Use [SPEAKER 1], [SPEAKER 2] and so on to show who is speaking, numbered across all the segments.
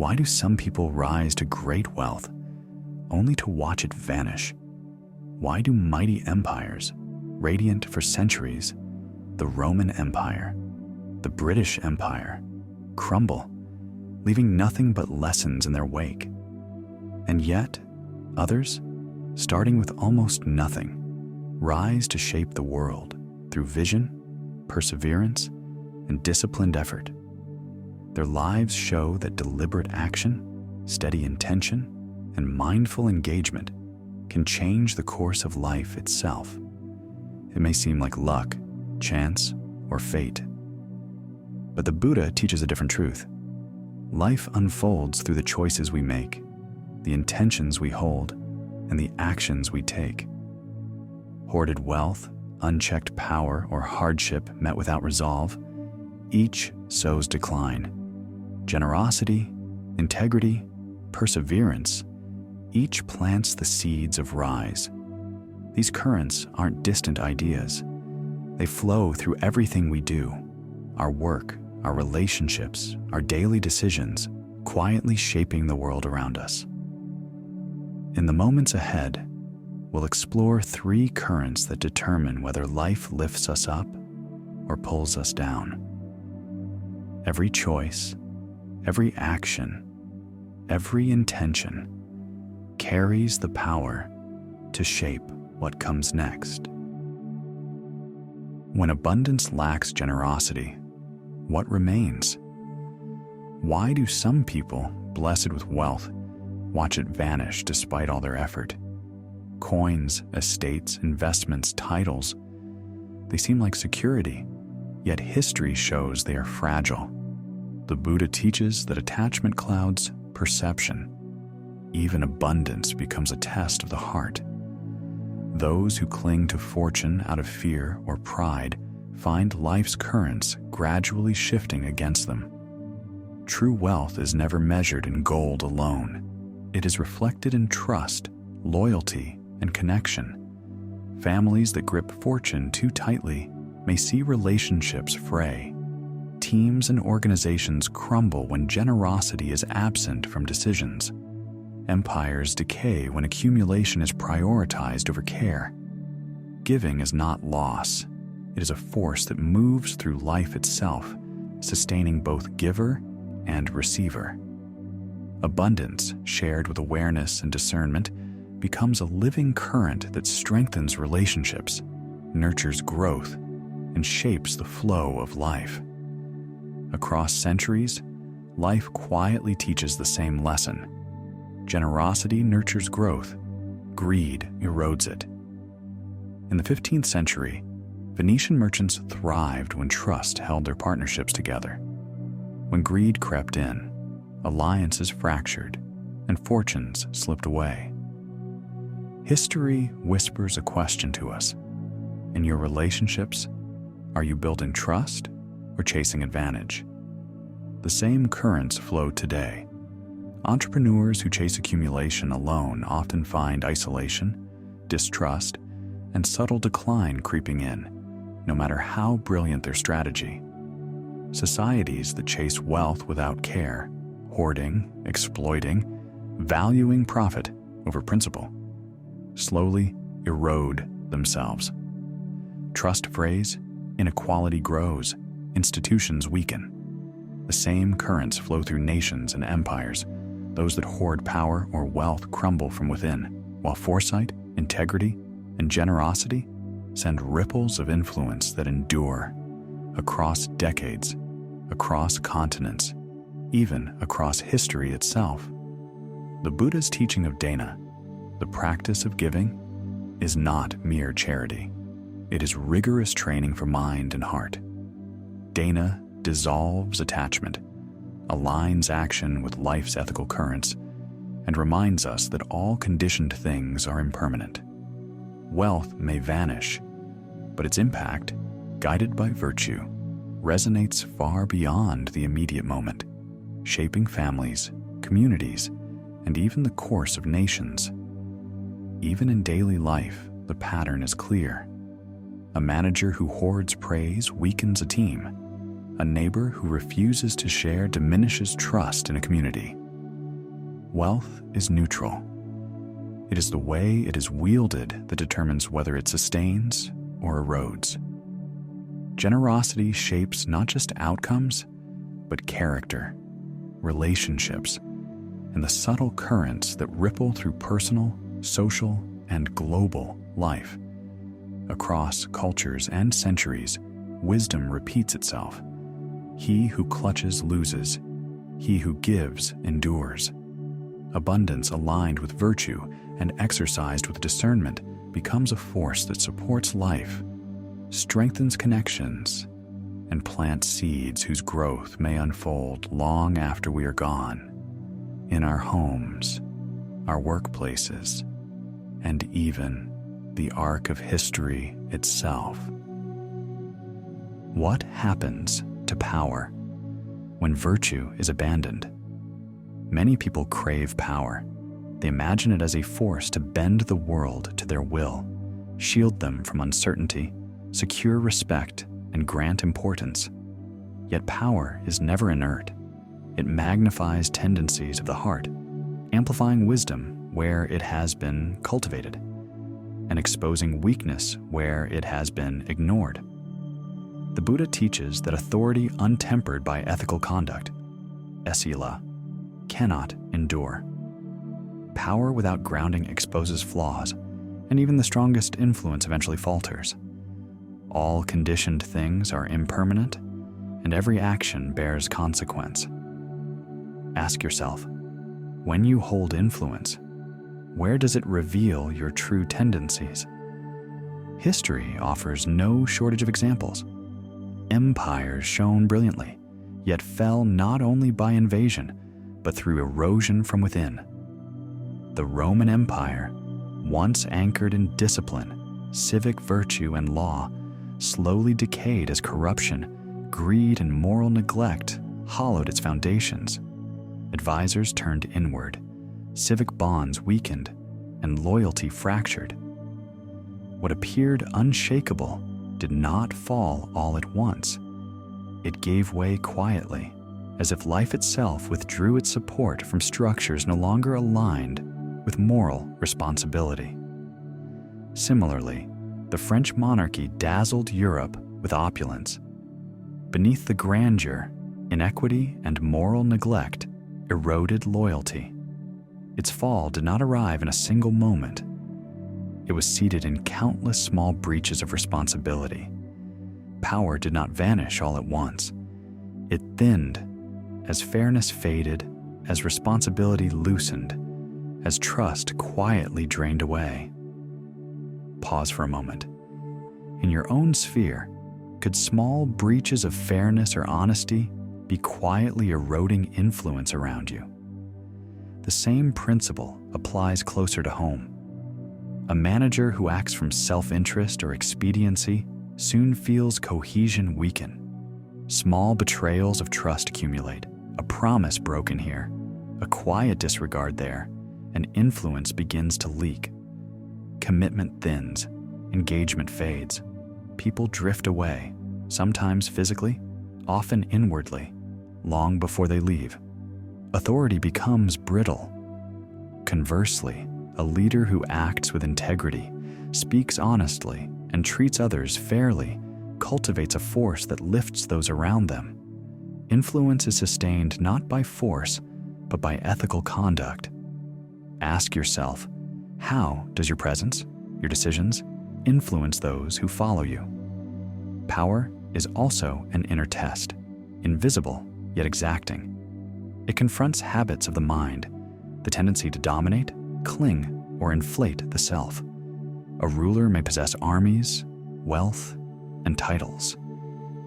[SPEAKER 1] Why do some people rise to great wealth only to watch it vanish? Why do mighty empires, radiant for centuries, the Roman Empire, the British Empire, crumble, leaving nothing but lessons in their wake? And yet, others, starting with almost nothing, rise to shape the world through vision, perseverance, and disciplined effort. Their lives show that deliberate action, steady intention, and mindful engagement can change the course of life itself. It may seem like luck, chance, or fate, but the Buddha teaches a different truth. Life unfolds through the choices we make, the intentions we hold, and the actions we take. Hoarded wealth, unchecked power, or hardship met without resolve, each sows decline. Generosity, integrity, perseverance, each plants the seeds of rise. These currents aren't distant ideas. They flow through everything we do, our work, our relationships, our daily decisions, quietly shaping the world around us. In the moments ahead, we'll explore 3 currents that determine whether life lifts us up or pulls us down. Every choice, every action, every intention carries the power to shape what comes next. When abundance lacks generosity, what remains? Why do some people, blessed with wealth, watch it vanish despite all their effort? Coins, estates, investments, titles, they seem like security, yet history shows they are fragile. The Buddha teaches that attachment clouds perception. Even abundance becomes a test of the heart. Those who cling to fortune out of fear or pride find life's currents gradually shifting against them. True wealth is never measured in gold alone. It is reflected in trust, loyalty, and connection. Families that grip fortune too tightly may see relationships fray. Teams and organizations crumble when generosity is absent from decisions. Empires decay when accumulation is prioritized over care. Giving is not loss. It is a force that moves through life itself, sustaining both giver and receiver. Abundance, shared with awareness and discernment, becomes a living current that strengthens relationships, nurtures growth, and shapes the flow of life. Across centuries, life quietly teaches the same lesson. Generosity nurtures growth, greed erodes it. In the 15th century, Venetian merchants thrived when trust held their partnerships together. When greed crept in, alliances fractured, and fortunes slipped away. History whispers a question to us. In your relationships, are you building trust or chasing advantage? The same currents flow today. Entrepreneurs who chase accumulation alone often find isolation, distrust, and subtle decline creeping in, no matter how brilliant their strategy. Societies that chase wealth without care, hoarding, exploiting, valuing profit over principle, slowly erode themselves. Trust frays, inequality grows, institutions weaken. The same currents flow through nations and empires. Those that hoard power or wealth crumble from within, while foresight, integrity, and generosity send ripples of influence that endure across decades, across continents, even across history itself. The Buddha's teaching of dana, the practice of giving, is not mere charity. It is rigorous training for mind and heart. Dana dissolves attachment, aligns action with life's ethical currents, and reminds us that all conditioned things are impermanent. Wealth may vanish, but its impact, guided by virtue, resonates far beyond the immediate moment, shaping families, communities, and even the course of nations. Even in daily life, the pattern is clear. A manager who hoards praise weakens a team. A neighbor who refuses to share diminishes trust in a community. Wealth is neutral. It is the way it is wielded that determines whether it sustains or erodes. Generosity shapes not just outcomes, but character, relationships, and the subtle currents that ripple through personal, social, and global life. Across cultures and centuries, wisdom repeats itself. He who clutches loses. He who gives endures. Abundance aligned with virtue and exercised with discernment becomes a force that supports life, strengthens connections, and plants seeds whose growth may unfold long after we are gone, in our homes, our workplaces, and even the arc of history itself. What happens to power when virtue is abandoned? Many people crave power. They imagine it as a force to bend the world to their will, shield them from uncertainty, secure respect, and grant importance. Yet power is never inert. It magnifies tendencies of the heart, amplifying wisdom where it has been cultivated, and exposing weakness where it has been ignored. The Buddha teaches that authority untempered by ethical conduct, asila, cannot endure. Power without grounding exposes flaws, and even the strongest influence eventually falters. All conditioned things are impermanent, and every action bears consequence. Ask yourself, when you hold influence, where does it reveal your true tendencies? History offers no shortage of examples. Empires shone brilliantly, yet fell not only by invasion, but through erosion from within. The Roman Empire, once anchored in discipline, civic virtue, and law, slowly decayed as corruption, greed, and moral neglect hollowed its foundations. Advisors turned inward, civic bonds weakened, and loyalty fractured. What appeared unshakable did not fall all at once. It gave way quietly, as if life itself withdrew its support from structures no longer aligned with moral responsibility. Similarly, the French monarchy dazzled Europe with opulence. Beneath the grandeur, inequity and moral neglect eroded loyalty. Its fall did not arrive in a single moment. It was seated in countless small breaches of responsibility. Power did not vanish all at once. It thinned as fairness faded, as responsibility loosened, as trust quietly drained away. Pause for a moment. In your own sphere, could small breaches of fairness or honesty be quietly eroding influence around you? The same principle applies closer to home. A manager who acts from self-interest or expediency soon feels cohesion weaken. Small betrayals of trust accumulate, a promise broken here, a quiet disregard there, and influence begins to leak. Commitment thins, engagement fades, people drift away, sometimes physically, often inwardly, long before they leave. Authority becomes brittle. Conversely, a leader who acts with integrity, speaks honestly, and treats others fairly cultivates a force that lifts those around them. Influence is sustained not by force, but by ethical conduct. Ask yourself, how does your presence, your decisions, influence those who follow you? Power is also an inner test, invisible yet exacting. It confronts habits of the mind, the tendency to dominate, cling, or inflate the self. A ruler may possess armies, wealth, and titles.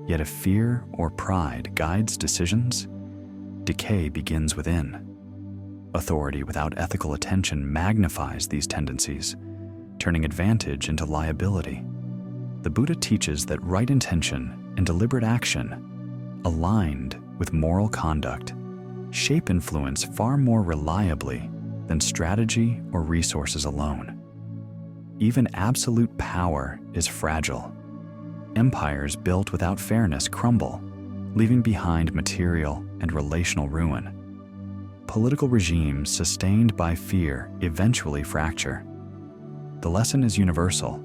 [SPEAKER 1] Yet if fear or pride guides decisions, decay begins within. Authority without ethical attention magnifies these tendencies, turning advantage into liability. The Buddha teaches that right intention and deliberate action, aligned with moral conduct, shape influence far more reliably than strategy or resources alone. Even absolute power is fragile. Empires built without fairness crumble, leaving behind material and relational ruin. Political regimes sustained by fear eventually fracture. The lesson is universal.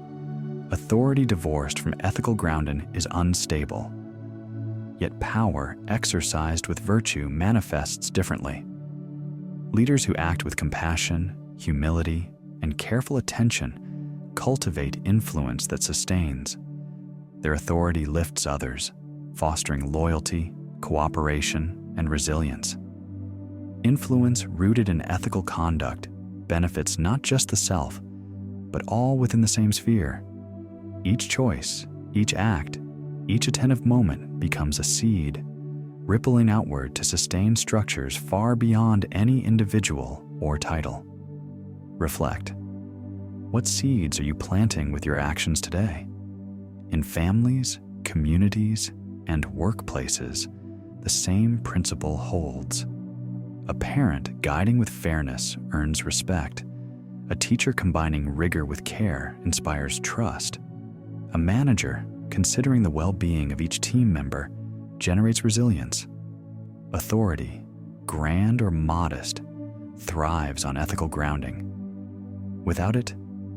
[SPEAKER 1] Authority divorced from ethical grounding is unstable. Yet power exercised with virtue manifests differently. Leaders who act with compassion, humility, and careful attention cultivate influence that sustains. Their authority lifts others, fostering loyalty, cooperation, and resilience. Influence rooted in ethical conduct benefits not just the self, but all within the same sphere. Each choice, each act, each attentive moment becomes a seed, rippling outward to sustain structures far beyond any individual or title. Reflect. What seeds are you planting with your actions today? In families, communities, and workplaces, the same principle holds. A parent guiding with fairness earns respect. A teacher combining rigor with care inspires trust. A manager considering the well-being of each team member generates resilience. Authority, grand or modest, thrives on ethical grounding. Without it,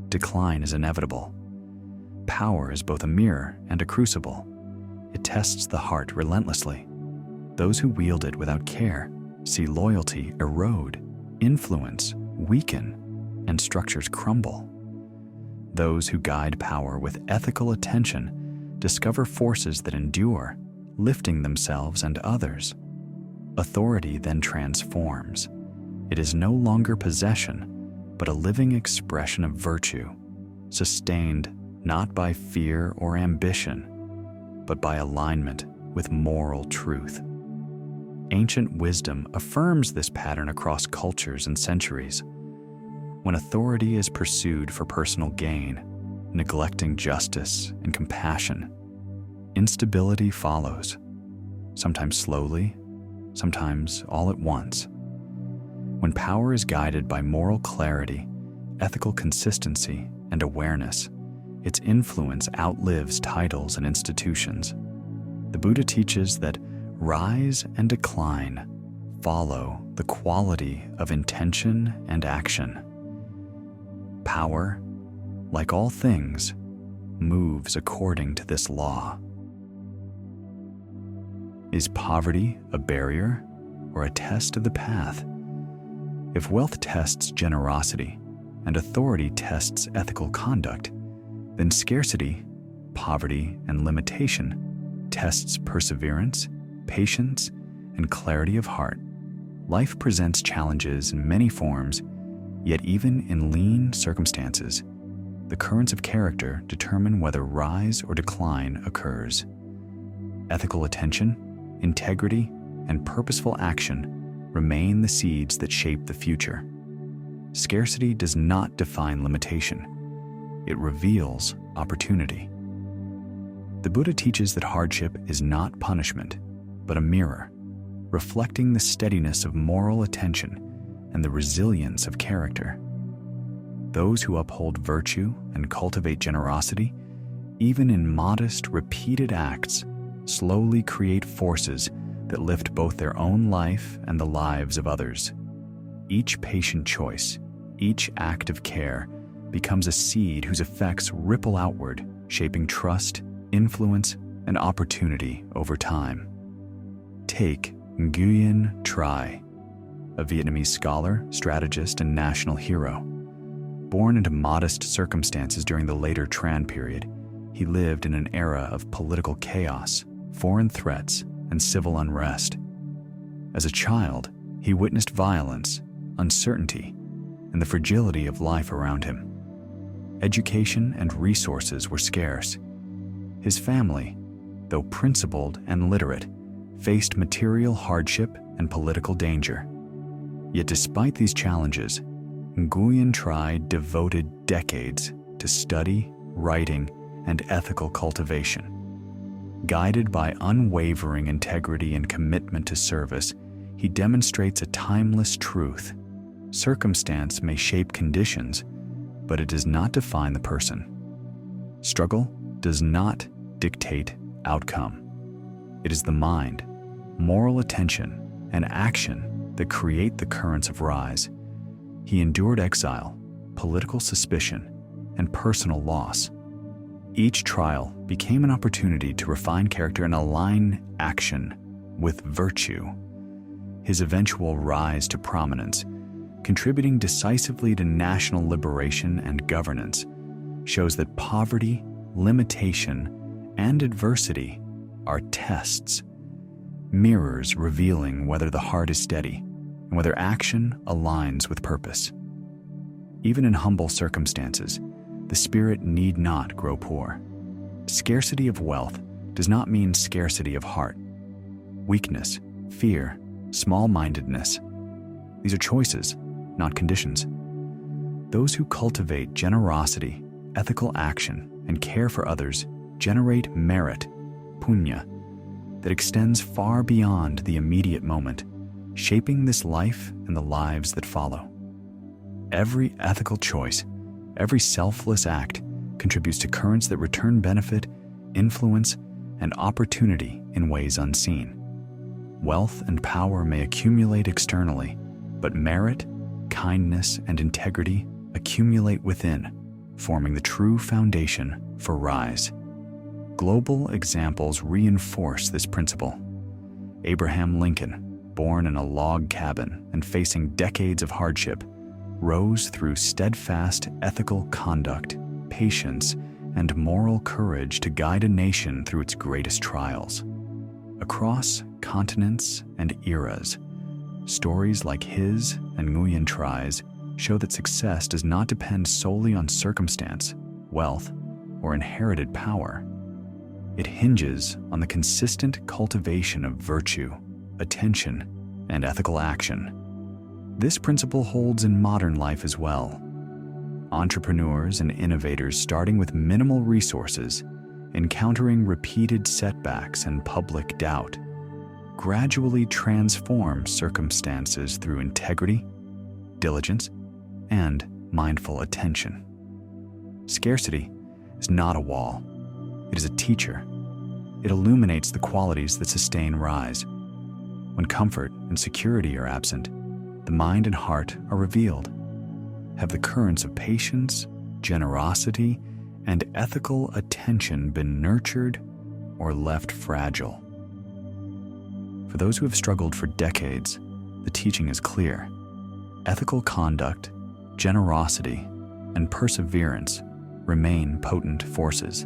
[SPEAKER 1] decline is inevitable. Power is both a mirror and a crucible. It tests the heart relentlessly. Those who wield it without care see loyalty erode, influence weaken, and structures crumble. Those who guide power with ethical attention discover forces that endure, lifting themselves and others. Authority then transforms. It is no longer possession, but a living expression of virtue, sustained not by fear or ambition, but by alignment with moral truth. Ancient wisdom affirms this pattern across cultures and centuries. When authority is pursued for personal gain, neglecting justice and compassion, instability follows, sometimes slowly, sometimes all at once. When power is guided by moral clarity, ethical consistency, and awareness, its influence outlives titles and institutions. The Buddha teaches that rise and decline follow the quality of intention and action. Power, like all things, moves according to this law. Is poverty a barrier or a test of the path? If wealth tests generosity and authority tests ethical conduct, then scarcity, poverty, and limitation tests perseverance, patience, and clarity of heart. Life presents challenges in many forms, yet even in lean circumstances, the currents of character determine whether rise or decline occurs. Ethical attention, integrity, and purposeful action remain the seeds that shape the future. Scarcity does not define limitation. It reveals opportunity. The Buddha teaches that hardship is not punishment, but a mirror, reflecting the steadiness of moral attention and the resilience of character. Those who uphold virtue and cultivate generosity, even in modest, repeated acts, slowly create forces that lift both their own life and the lives of others. Each patient choice, each act of care, becomes a seed whose effects ripple outward, shaping trust, influence, and opportunity over time. Take Nguyễn Trãi, a Vietnamese scholar, strategist, and national hero. Born into modest circumstances during the later Tran period, he lived in an era of political chaos, foreign threats, and civil unrest. As a child, he witnessed violence, uncertainty, and the fragility of life around him. Education and resources were scarce. His family, though principled and literate, faced material hardship and political danger. Yet despite these challenges, Nguyễn Trãi devoted decades to study, writing, and ethical cultivation. Guided by unwavering integrity and commitment to service, he demonstrates a timeless truth. Circumstance may shape conditions, but it does not define the person. Struggle does not dictate outcome. It is the mind, moral attention, and action that create the currents of rise. He endured exile, political suspicion, and personal loss. Each trial became an opportunity to refine character and align action with virtue. His eventual rise to prominence, contributing decisively to national liberation and governance, shows that poverty, limitation, and adversity are tests, mirrors revealing whether the heart is steady and whether action aligns with purpose. Even in humble circumstances, the spirit need not grow poor. Scarcity of wealth does not mean scarcity of heart. Weakness, fear, small-mindedness, these are choices, not conditions. Those who cultivate generosity, ethical action, and care for others generate merit, punya, that extends far beyond the immediate moment, shaping this life and the lives that follow. Every ethical choice, every selfless act contributes to currents that return benefit, influence, and opportunity in ways unseen. Wealth and power may accumulate externally, but merit, kindness, and integrity accumulate within, forming the true foundation for rise. Global examples reinforce this principle. Abraham Lincoln, born in a log cabin and facing decades of hardship, rose through steadfast ethical conduct, patience, and moral courage to guide a nation through its greatest trials. Across continents and eras, stories like his and Nguyen Trai's show that success does not depend solely on circumstance, wealth, or inherited power. It hinges on the consistent cultivation of virtue, attention, and ethical action. This principle holds in modern life as well. Entrepreneurs and innovators starting with minimal resources, encountering repeated setbacks and public doubt, gradually transform circumstances through integrity, diligence, and mindful attention. Scarcity is not a wall. It is a teacher. It illuminates the qualities that sustain rise. When comfort and security are absent, the mind and heart are revealed. Have the currents of patience, generosity, and ethical attention been nurtured or left fragile? For those who have struggled for decades, the teaching is clear. Ethical conduct, generosity, and perseverance remain potent forces.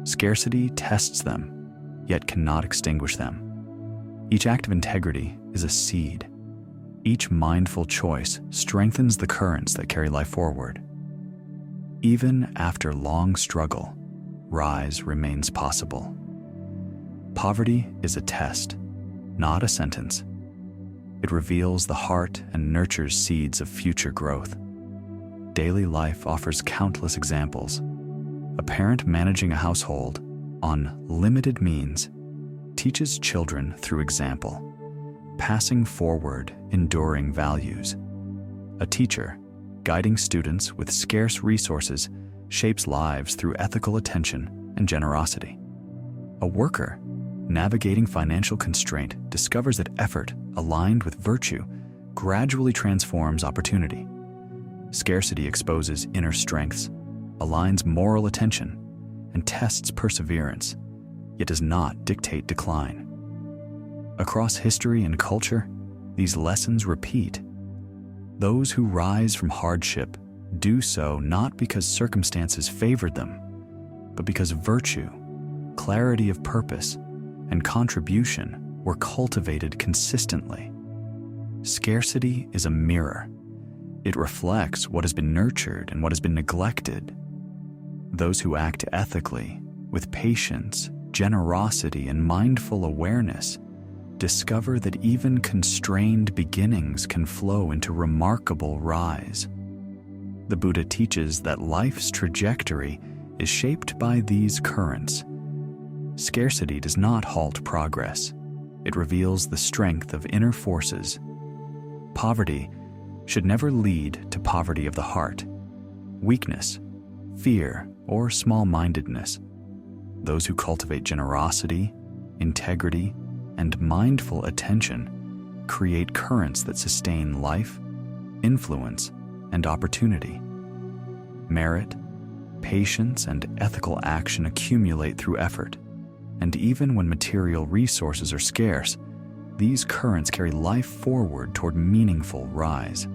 [SPEAKER 1] Scarcity tests them, yet cannot extinguish them. Each act of integrity is a seed. Each mindful choice strengthens the currents that carry life forward. Even after long struggle, rise remains possible. Poverty is a test, not a sentence. It reveals the heart and nurtures seeds of future growth. Daily life offers countless examples. A parent managing a household on limited means teaches children through example, passing forward enduring values. A teacher, guiding students with scarce resources, shapes lives through ethical attention and generosity. A worker, navigating financial constraint, discovers that effort aligned with virtue gradually transforms opportunity. Scarcity exposes inner strengths, aligns moral attention, and tests perseverance, yet does not dictate decline. Across history and culture, these lessons repeat. Those who rise from hardship do so not because circumstances favored them, but because virtue, clarity of purpose, and contribution were cultivated consistently. Scarcity is a mirror. It reflects what has been nurtured and what has been neglected. Those who act ethically, with patience, generosity, and mindful awareness, discover that even constrained beginnings can flow into remarkable rise. The Buddha teaches that life's trajectory is shaped by these currents. Scarcity does not halt progress. It reveals the strength of inner forces. Poverty should never lead to poverty of the heart, weakness, fear, or small-mindedness. Those who cultivate generosity, integrity, and mindful attention create currents that sustain life, influence, and opportunity. Merit, patience, and ethical action accumulate through effort, and even when material resources are scarce, these currents carry life forward toward meaningful rise.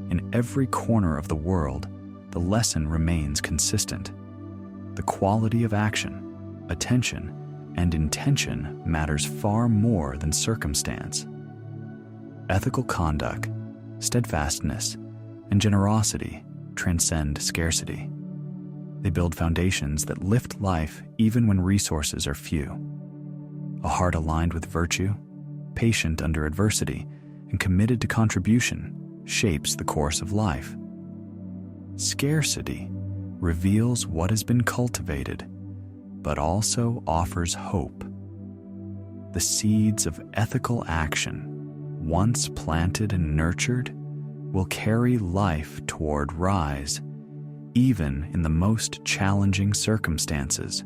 [SPEAKER 1] In every corner of the world, the lesson remains consistent. The quality of action, attention, and intention matters far more than circumstance. Ethical conduct, steadfastness, and generosity transcend scarcity. They build foundations that lift life even when resources are few. A heart aligned with virtue, patient under adversity, and committed to contribution shapes the course of life. Scarcity reveals what has been cultivated, but also offers hope. The seeds of ethical action, once planted and nurtured, will carry life toward rise, even in the most challenging circumstances.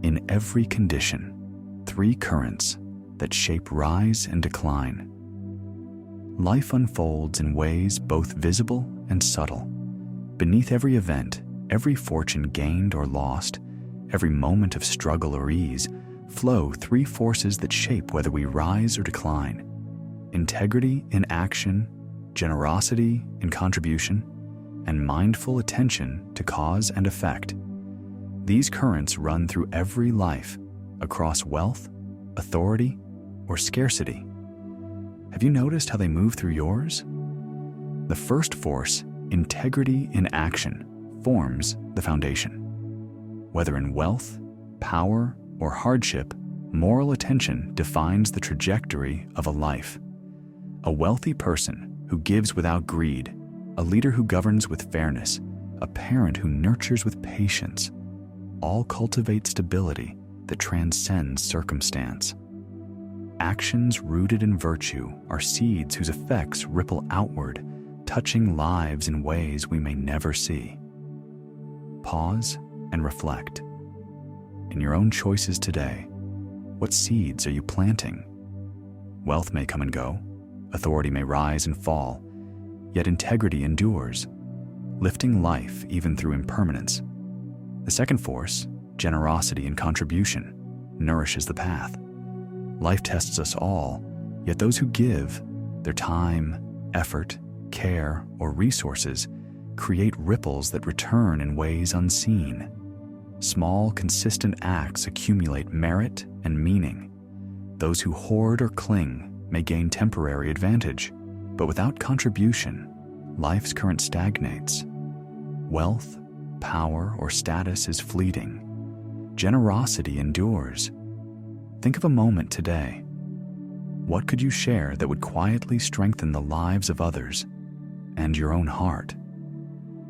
[SPEAKER 1] In every condition, three currents that shape rise and decline. Life unfolds in ways both visible and subtle. Beneath every event, every fortune gained or lost, every moment of struggle or ease, flow three forces that shape whether we rise or decline: integrity in action, generosity in contribution, and mindful attention to cause and effect. These currents run through every life, across wealth, authority, or scarcity. Have you noticed how they move through yours? The first force, integrity in action, forms the foundation. Whether in wealth, power, or hardship, moral attention defines the trajectory of a life. A wealthy person who gives without greed, a leader who governs with fairness, a parent who nurtures with patience, all cultivate stability that transcends circumstance. Actions rooted in virtue are seeds whose effects ripple outward, touching lives in ways we may never see. Pause and reflect. In your own choices today, what seeds are you planting? Wealth may come and go, authority may rise and fall, yet integrity endures, lifting life even through impermanence. The second force, generosity and contribution, nourishes the path. Life tests us all, yet those who give their time, effort, care, or resources create ripples that return in ways unseen. Small, consistent acts accumulate merit and meaning. Those who hoard or cling may gain temporary advantage, but without contribution, life's current stagnates. Wealth, power, or status is fleeting. Generosity endures. Think of a moment today. What could you share that would quietly strengthen the lives of others and your own heart?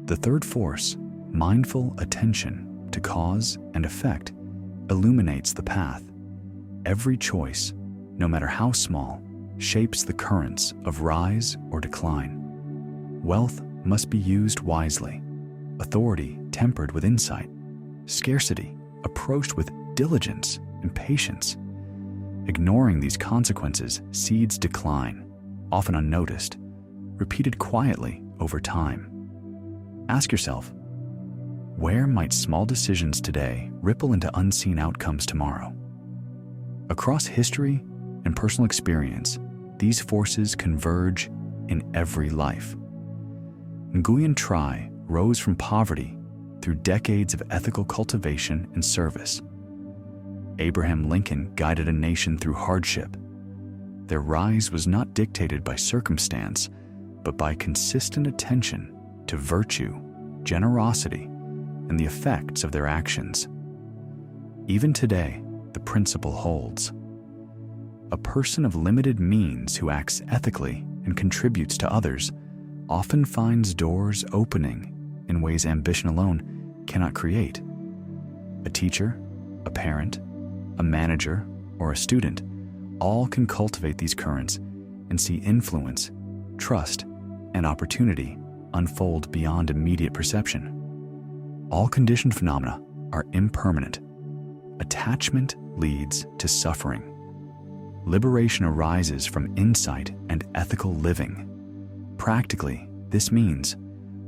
[SPEAKER 1] The third force, mindful attention to cause and effect, illuminates the path. Every choice, no matter how small, shapes the currents of rise or decline. Wealth must be used wisely, authority tempered with insight, scarcity approached with diligence and patience. Ignoring these consequences, seeds decline, often unnoticed, repeated quietly over time. Ask yourself, where might small decisions today ripple into unseen outcomes tomorrow? Across history and personal experience, these forces converge in every life. Nguyễn Trãi rose from poverty through decades of ethical cultivation and service. Abraham Lincoln guided a nation through hardship. Their rise was not dictated by circumstance, but by consistent attention to virtue, generosity, and the effects of their actions. Even today, the principle holds. A person of limited means who acts ethically and contributes to others often finds doors opening in ways ambition alone cannot create. A teacher, a parent, a manager, or a student all can cultivate these currents and see influence, trust, and opportunity unfold beyond immediate perception. All conditioned phenomena are impermanent. Attachment leads to suffering. Liberation arises from insight and ethical living. Practically, this means,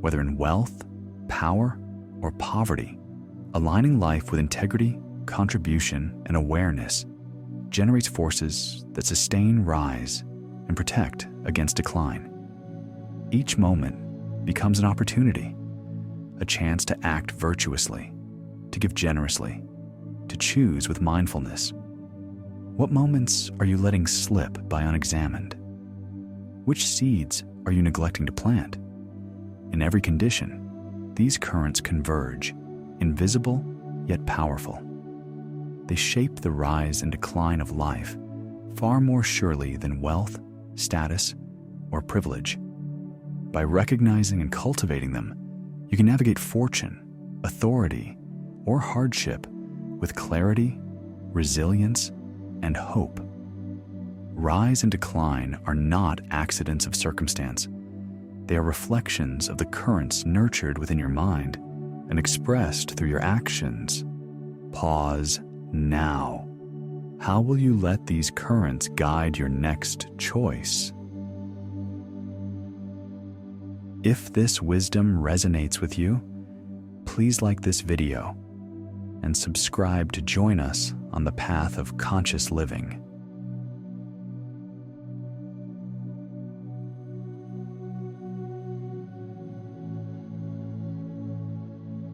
[SPEAKER 1] whether in wealth, power, or poverty, aligning life with integrity, contribution, and awareness generates forces that sustain rise and protect against decline. Each moment becomes an opportunity, a chance to act virtuously, to give generously, to choose with mindfulness. What moments are you letting slip by unexamined? Which seeds are you neglecting to plant? In every condition, these currents converge, invisible yet powerful. They shape the rise and decline of life far more surely than wealth, status, or privilege. By recognizing and cultivating them, you can navigate fortune, authority, or hardship with clarity, resilience, and hope. Rise and decline are not accidents of circumstance. They are reflections of the currents nurtured within your mind and expressed through your actions. Pause now. How will you let these currents guide your next choice? If this wisdom resonates with you, please like this video and subscribe to join us on the path of conscious living.